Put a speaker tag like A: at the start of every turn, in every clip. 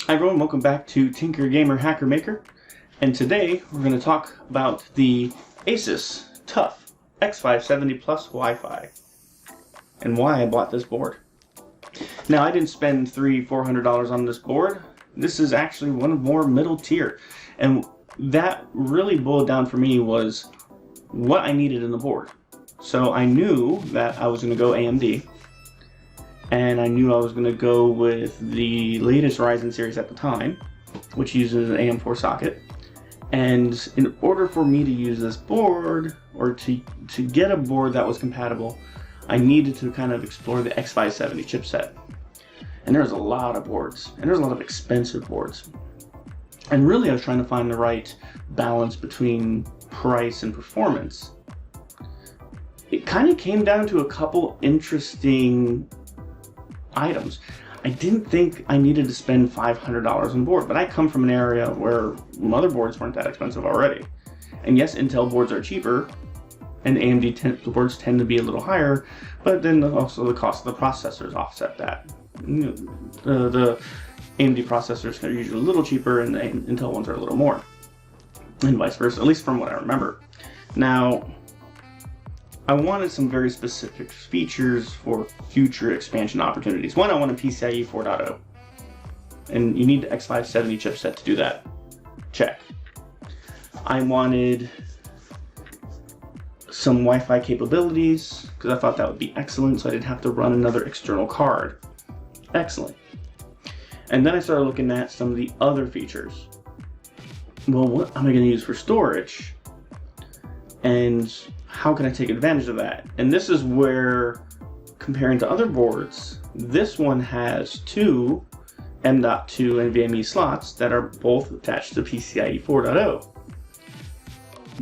A: Hi everyone, welcome back to Tinker Gamer Hacker Maker, and today we're going to talk about the Asus TUF X570-PLUS Wi-Fi and why I bought this board. Now, I didn't spend $300–400 on this board. This is actually one of more middle tier, and that really boiled down for me was what I needed in the board. So I knew that I was going to go AMD, and I knew I was going to go with the latest Ryzen series at the time, which uses an AM4 socket. And in order for me to use this board, or to get a board that was compatible, I needed to kind of explore the X570 chipset. And there's a lot of boards, and there's a lot of expensive boards. And really I was trying to find the right balance between price and performance. It kind of came down to a couple interesting items. I didn't think I needed to spend $500 on board, but I come from an area where motherboards weren't that expensive already. And yes, Intel boards are cheaper, and AMD boards tend to be a little higher, but then also the cost of the processors offset that. The AMD processors are usually a little cheaper, and the Intel ones are a little more, and vice versa, at least from what I remember. Now, I wanted some very specific features for future expansion opportunities. One, I want a PCIe 4.0, and you need the X570 chipset to do that. Check. I wanted some Wi-Fi capabilities, because I thought that would be excellent, so I didn't have to run another external card. Excellent. And then I started looking at some of the other features. Well, what am I going to use for storage? And how can I take advantage of that? And this is where, comparing to other boards, this one has two M.2 NVMe slots that are both attached to PCIe 4.0.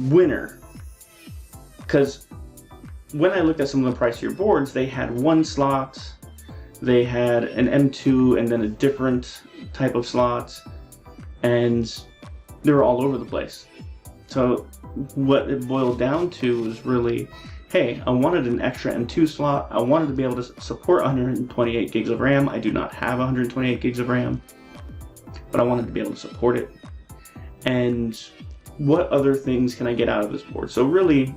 A: Winner. Because when I looked at some of the pricier boards, they had one slot, they had an M.2 and then a different type of slot, and they were all over the place. So what it boiled down to was really, hey, I wanted an extra M.2 slot. I wanted to be able to support 128 gigs of RAM. I do not have 128 gigs of RAM, but I wanted to be able to support it. And what other things can I get out of this board? So really,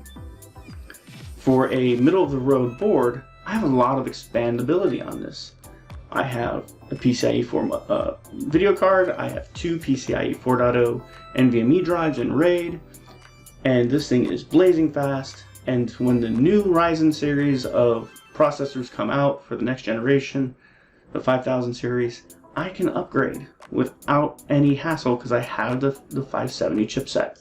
A: for a middle-of-the-road board, I have a lot of expandability on this. I have a PCIe 4 video card, I have two PCIe 4.0 NVMe drives in RAID, and this thing is blazing fast. And when the new Ryzen series of processors come out for the next generation, the 5000 series, I can upgrade without any hassle because I have the 570 chipset.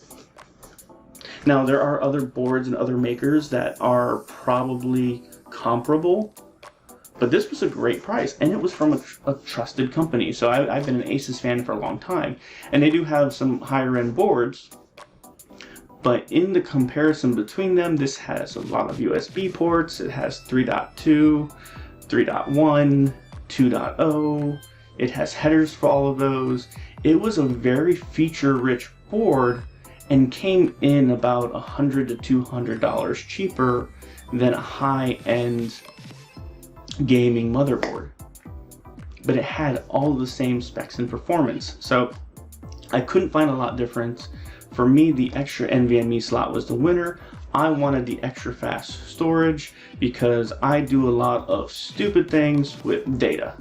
A: Now, there are other boards and other makers that are probably comparable, but this was a great price, and it was from a trusted company. So I've been an Asus fan for a long time, and they do have some higher end boards, but in the comparison between them, this has a lot of USB ports. It has 3.2, 3.1, 2.0. It has headers for all of those. It was a very feature-rich board and came in about $100 to $200 cheaper than a high-end gaming motherboard. But it had all the same specs and performance. So I couldn't find a lot different. For me, the extra NVMe slot was the winner. I wanted the extra fast storage because I do a lot of stupid things with data.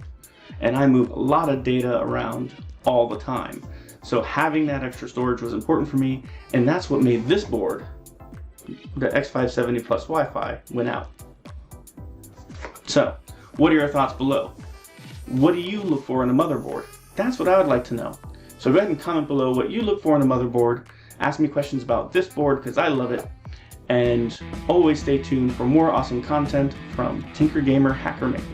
A: And I move a lot of data around all the time. So having that extra storage was important for me, and that's what made this board, the X570-PLUS Wi-Fi, win out. So, what are your thoughts below? What do you look for in a motherboard? That's what I would like to know. So go ahead and comment below what you look for in a motherboard. Ask me questions about this board because I love it. And always stay tuned for more awesome content from Tinker Gamer Hacker Maker.